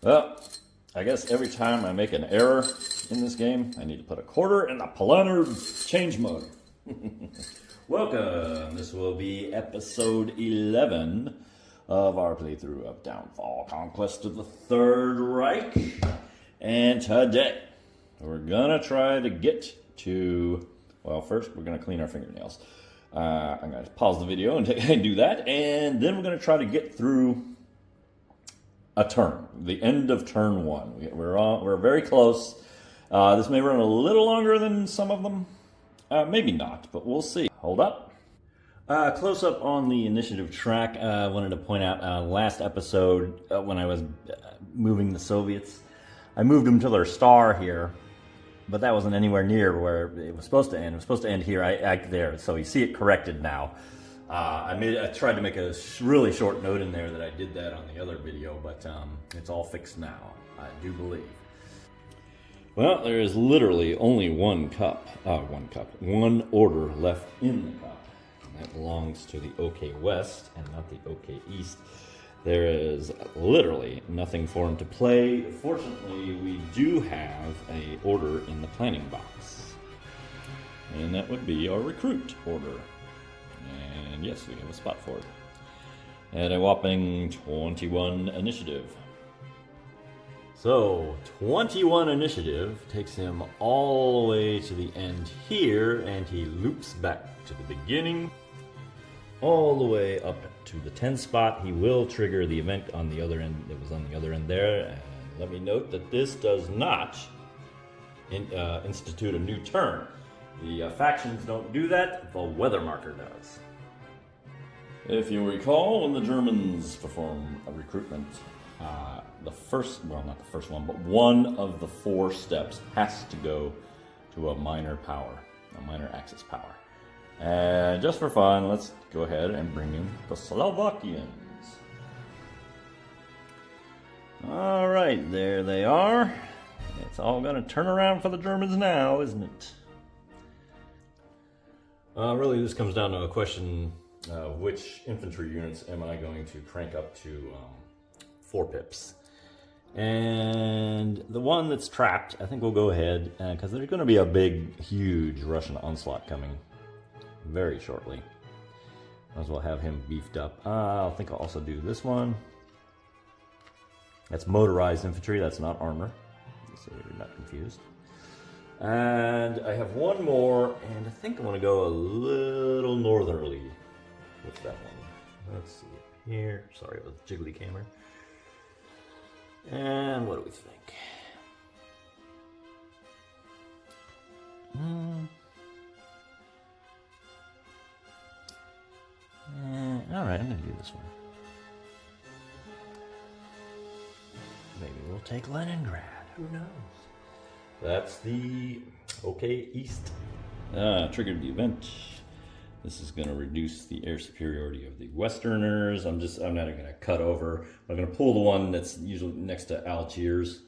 Well, I guess every time I make an error in this game, I need to put a quarter in the planner change mode. Welcome. This will be episode 11 of our playthrough of Downfall, Conquest of the Third Reich. And today, we're gonna try to get to, well, first we're gonna clean our fingernails. I'm gonna pause the video and do that, and then we're gonna try to get through a turn, the end of turn one. We're very close. This may run a little longer than some of them. Maybe not, but we'll see. Hold up. Close up on the initiative track. I wanted to point out last episode when I was moving the Soviets, I moved them to their star here, but that wasn't anywhere near where it was supposed to end. It was supposed to end here, there. So you see it corrected now. I tried to make a really short note in there that I did that on the other video, but it's all fixed now, I do believe. Well, there is literally only one order left in the cup. And that belongs to the OK West and not the OK East. There is literally nothing for him to play. Fortunately, we do have an order in the planning box. And that would be our recruit order. And yes, we have a spot for it. At a whopping 21 initiative. So, 21 initiative takes him all the way to the end here, and he loops back to the beginning, all the way up to the 10 spot. He will trigger the event on the other end that was on the other end there. And let me note that this does not institute a new turn. The factions don't do that, the weather marker does. If you recall, when the Germans perform a recruitment, the first, well, not the first one, but one of the 4 steps has to go to a minor power, a minor axis power. And just for fun, let's go ahead and bring in the Slovakians. All right, there they are. It's all going to turn around for the Germans now, isn't it? Really, this comes down to a question of which infantry units am I going to crank up to 4 pips. And the one that's trapped, I think we'll go ahead, because there's going to be a big, huge Russian onslaught coming very shortly. Might as well have him beefed up. I think I'll also do this one. That's motorized infantry, that's not armor, so you're not confused. And I have one more, and I think I'm going to go a little northerly with that one. Let's see it here. Sorry about the jiggly camera. And what do we think? All right, I'm going to do this one. Maybe we'll take Leningrad. Who knows? That's the OK East. Triggered the event. This is going to reduce the air superiority of the Westerners. I'm not going to cut over. I'm going to pull the one that's usually next to Algiers.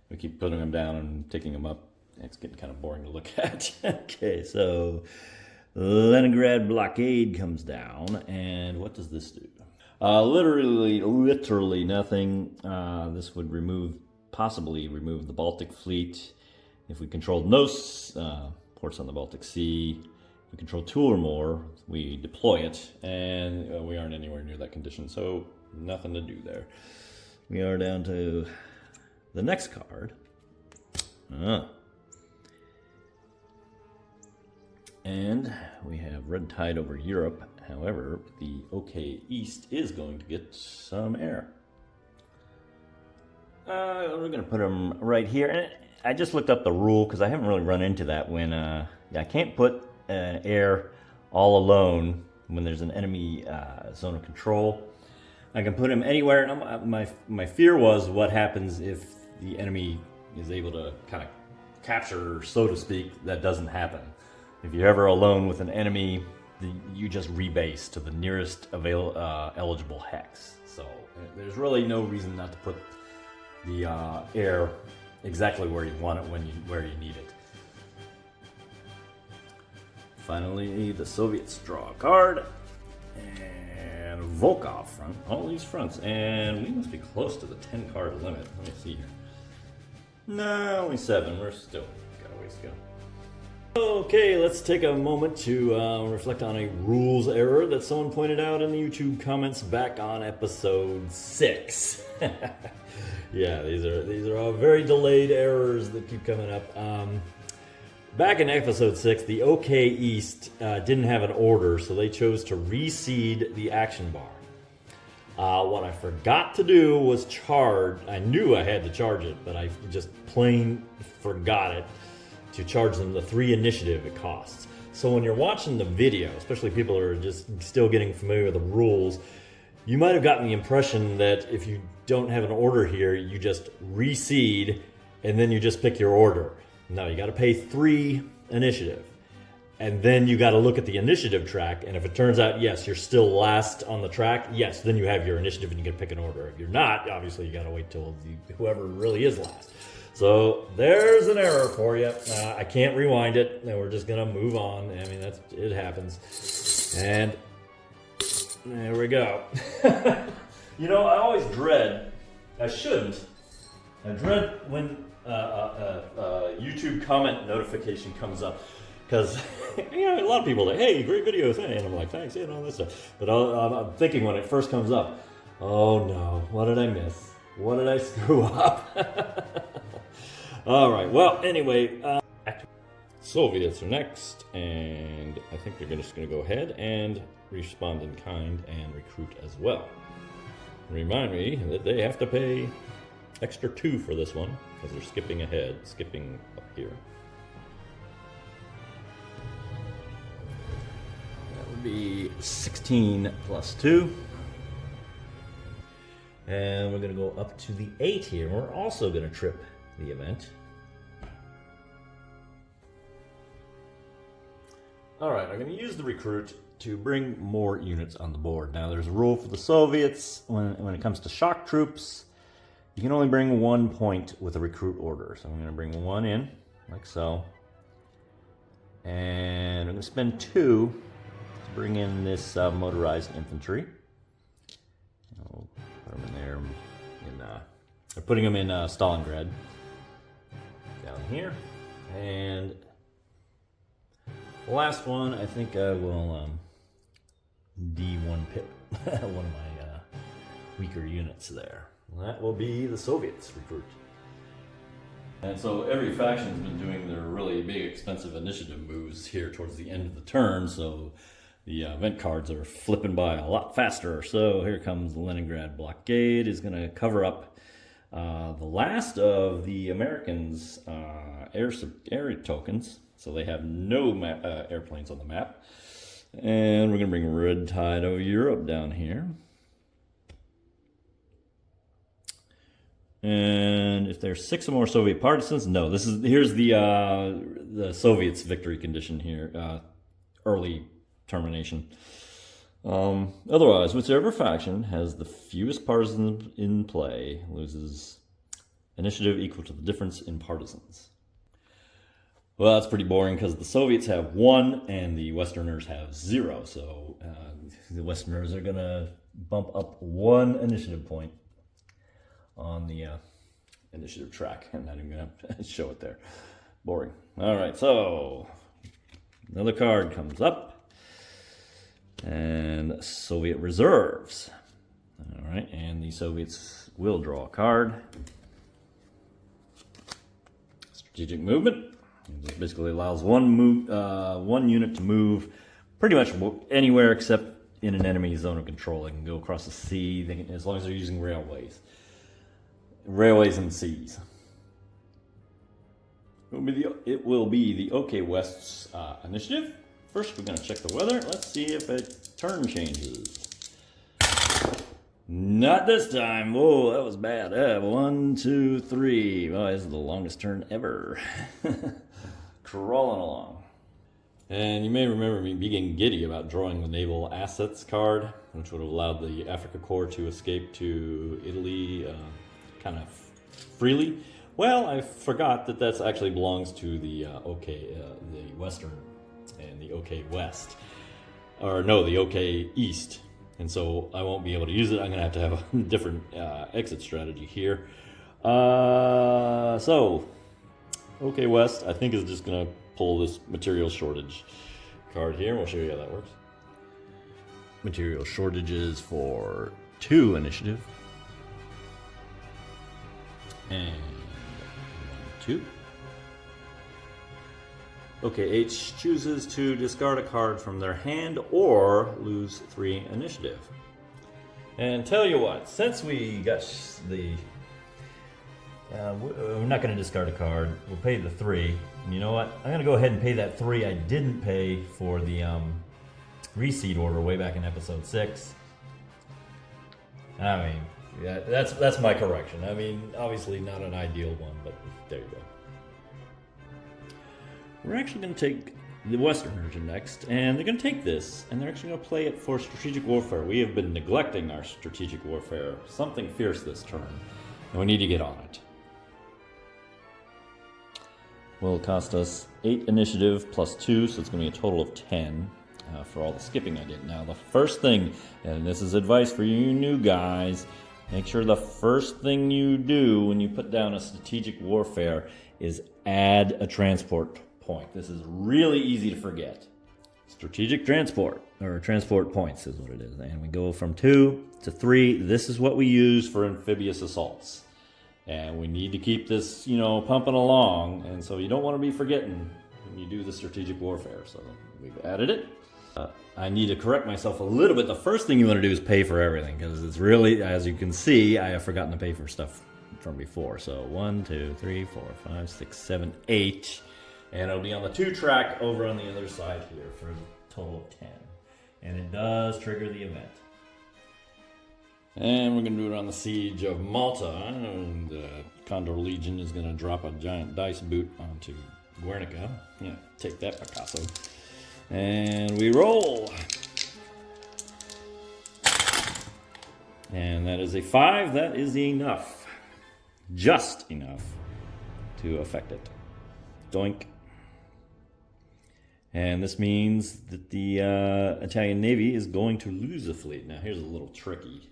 We keep putting them down and taking them up. It's getting kind of boring to look at. Okay, so Leningrad blockade comes down, and what does this do? Literally nothing. This would possibly remove the Baltic fleet. If we controlled Nos, ports on the Baltic Sea, if we control 2 or more, we deploy it, and we aren't anywhere near that condition, so nothing to do there. We are down to the next card. And we have red tide over Europe. However, the OK East is going to get some air. We're going to put them right here. And I just looked up the rule because I haven't really run into that when I can't put air all alone when there's an enemy zone of control. I can put him anywhere. And my fear was what happens if the enemy is able to kind of capture, so to speak. That doesn't happen. If you're ever alone with an enemy, you just rebase to the nearest eligible hex. So there's really no reason not to put the air exactly where you want it where you need it. Finally, the Soviets draw a card, and and a Volkov front. All these fronts. And we must be close to the 10 card limit. Let me see here. No, only 7. We're still got a ways to go. Okay, let's take a moment to reflect on a rules error that someone pointed out in the YouTube comments back on episode 6. Yeah, these are all very delayed errors that keep coming up. Back in episode 6, the OK East didn't have an order, so they chose to reseed the action bar. What I forgot to do was charge. I knew I had to charge it, but I just plain forgot it. To charge them the 3 initiative it costs. So when you're watching the video, especially people who are just still getting familiar with the rules, you might have gotten the impression that if you don't have an order here, you just reseed and then you just pick your order. No, you got to pay 3 initiative. And then you got to look at the initiative track, and if it turns out, yes, you're still last on the track, yes, then you have your initiative and you can pick an order. If you're not, obviously you got to wait till whoever really is last. So there's an error for you. I can't rewind it, and we're just gonna move on. I mean, it happens. And there we go. You know, I always dread. I shouldn't. I dread when YouTube comment notification comes up, because you know a lot of people are like, "Hey, great videos," and I'm like, "Thanks," and all this stuff. But I'm thinking when it first comes up, "Oh no, what did I miss? What did I screw up?" All right, well, anyway, Soviets are next, and I think they're just going to go ahead and respond in kind and recruit as well. Remind me that they have to pay extra 2 for this one, because they're skipping ahead, skipping up here. That would be 16 plus 2. And we're going to go up to the 8 here. We're also going to trip the event. All right, I'm going to use the recruit to bring more units on the board. Now, there's a rule for the Soviets when it comes to shock troops. You can only bring 1 point with a recruit order. So I'm going to bring 1 in, like so. And I'm going to spend 2 to bring in this motorized infantry. I'll put them in there. They're putting them in Stalingrad. Down here. And the last one, I think I will D1 pip one of my weaker units there. That will be the Soviets recruit. And so every faction's been doing their really big expensive initiative moves here towards the end of the turn, so the event cards are flipping by a lot faster. So here comes the Leningrad blockade. Is going to cover up the last of the Americans' air tokens. So they have no airplanes on the map. And we're going to bring Red Tide of Europe down here. And if there's 6 or more Soviet partisans, no. Here's the Soviets' victory condition here, early termination. Otherwise, whichever faction has the fewest partisans in play loses initiative equal to the difference in partisans. Well, that's pretty boring because the Soviets have 1 and the Westerners have 0. So the Westerners are going to bump up 1 initiative point on the initiative track. I'm not even going to show it there. Boring. All right, so another card comes up. And Soviet reserves. All right, and the Soviets will draw a card. Strategic movement. This basically allows one unit to move pretty much anywhere except in an enemy zone of control. They can go across the sea, as long as they're using railways. Railways and seas. It will be the OK West's initiative. First, we're going to check the weather. Let's see if it turn changes. Not this time. Whoa, that was bad. 1, 2, 3. Oh, this is the longest turn ever. Crawling along. And you may remember me being giddy about drawing the Naval Assets card, which would have allowed the Africa Corps to escape to Italy kind of freely. Well, I forgot that that actually belongs to the the Western and the OK West. Or no, the OK East. and so I won't be able to use it. I'm going to have a different exit strategy here. So, OK West, I think, is just going to pull this material shortage card here. We'll show you how that works. Material shortages for 2 initiative. And 1, 2. OK, H chooses to discard a card from their hand or lose 3 initiative. And tell you what, since we got the... we're not going to discard a card. We'll pay the 3. And you know what? I'm going to go ahead and pay that 3 I didn't pay for the reseed order way back in episode 6. I mean, yeah, that's my correction. I mean, obviously not an ideal one, but there you go. We're actually going to take the Western version next, and they're going to take this, and they're actually going to play it for strategic warfare. We have been neglecting our strategic warfare, something fierce this turn, and we need to get on it. Will cost us 8 initiative plus 2, so it's going to be a total of 10 for all the skipping I did. Now, the first thing, and this is advice for you new guys, make sure the first thing you do when you put down a strategic warfare is add a transport point. This is really easy to forget. Strategic transport, or transport points is what it is. And we go from 2 to 3. This is what we use for amphibious assaults. And we need to keep this, pumping along. And so you don't want to be forgetting when you do the strategic warfare. So we've added it. I need to correct myself a little bit. The first thing you want to do is pay for everything, because it's really, as you can see, I have forgotten to pay for stuff from before. So 1, 2, 3, 4, 5, 6, 7, 8. And it'll be on the 2-track over on the other side here for a total of 10. And it does trigger the event. And we're going to do it on the Siege of Malta. And Condor Legion is going to drop a giant dice boot onto Guernica. Yeah, take that, Picasso. And we roll. And that is a 5. That is enough. Just enough to affect it. Doink. And this means that the Italian Navy is going to lose a fleet. Now, here's a little tricky.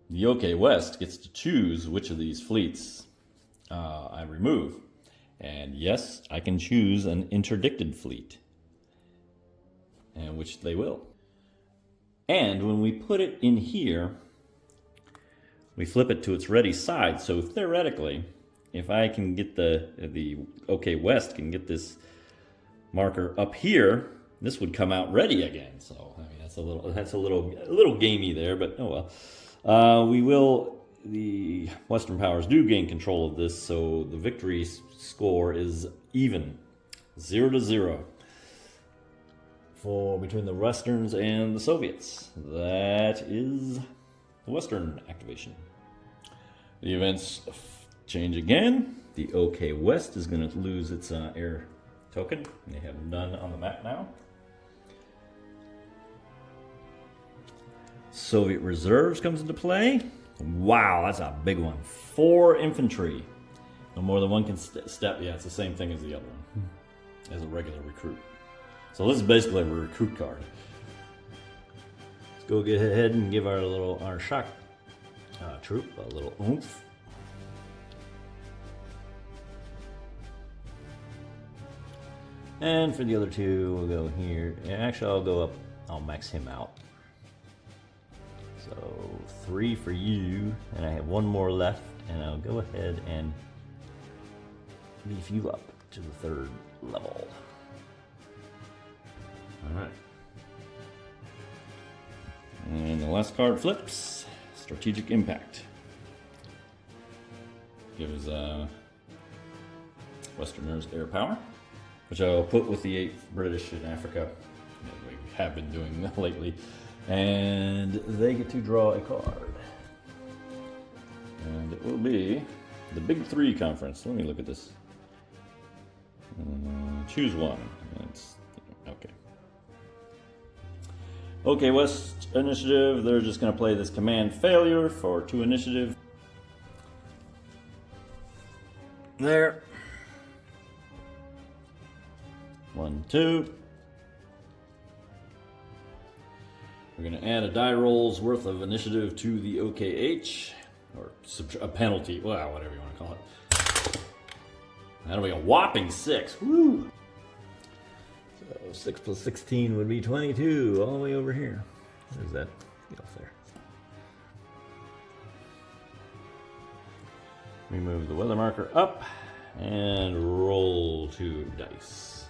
The OK West gets to choose which of these fleets I remove. And yes, I can choose an interdicted fleet, and which they will. And when we put it in here, we flip it to its ready side. So theoretically, if I can get the OK West can get this marker up here, this would come out ready again. So I mean that's a little gamey there, but oh well. The Western powers do gain control of this, so the victory score is even, 0-0 for between the Westerns and the Soviets. That is the Western activation. The events change again. The OK West is going to lose its air token. They have none on the map now. Soviet reserves comes into play. Wow, that's a big one. 4 infantry. No more than one can step. Yeah, it's the same thing as the other one, as a regular recruit. So this is basically a recruit card. Let's go get ahead and give our shock troop a little oomph. And for the other 2, we'll go here. And actually, I'll go up. I'll max him out. So 3 for you, and I have 1 more left, and I'll go ahead and beef you up to the 3rd level. All right. And the last card flips, Strategic Impact. Gives Westerners air power, which I'll put with the 8 British in Africa, that we have been doing lately. And they get to draw a card. And it will be the Big 3 conference. Let me look at this. Choose one. It's okay. OK West initiative. They're just going to play this command failure for 2 initiative. There. 1, 2. We're going to add a die roll's worth of initiative to the OKH, or a penalty, well, whatever you want to call it. That'll be a whopping 6. Woo! So 6 plus 16 would be 22, all the way over here. There's that. Get off there. We move the weather marker up and roll 2 dice.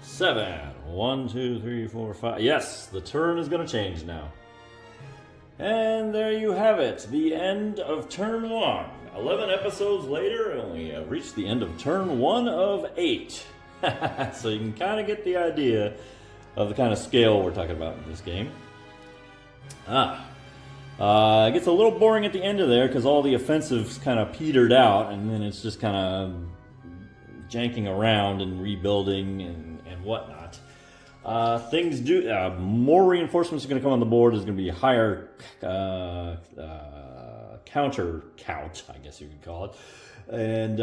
7. 1, 2, 3, 4, 5. Yes, the turn is going to change now. And there you have it. The end of turn 1. 11 episodes later, and we have reached the end of turn 1 of 8. So you can kind of get the idea of the kind of scale we're talking about in this game. It gets a little boring at the end of there because all the offensives kind of petered out, and then it's just kind of janking around and rebuilding and whatnot. Things do more reinforcements are going to come on the board. There's going to be higher counter count, I guess you could call it, and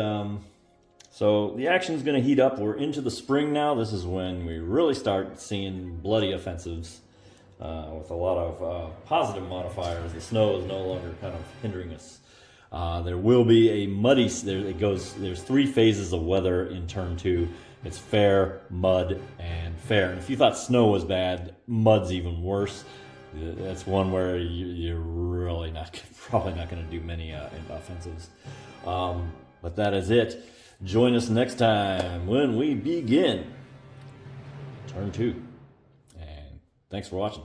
so the action is going to heat up. We're into the spring now. This is when we really start seeing bloody offensives with a lot of positive modifiers. The snow is no longer kind of hindering us. There will be a muddy. There's 3 phases of weather in turn 2. It's fair, mud, and fair. And if you thought snow was bad, mud's even worse. That's one where you're really probably not going to do many offensives. But that is it. Join us next time when we begin turn 2. And thanks for watching.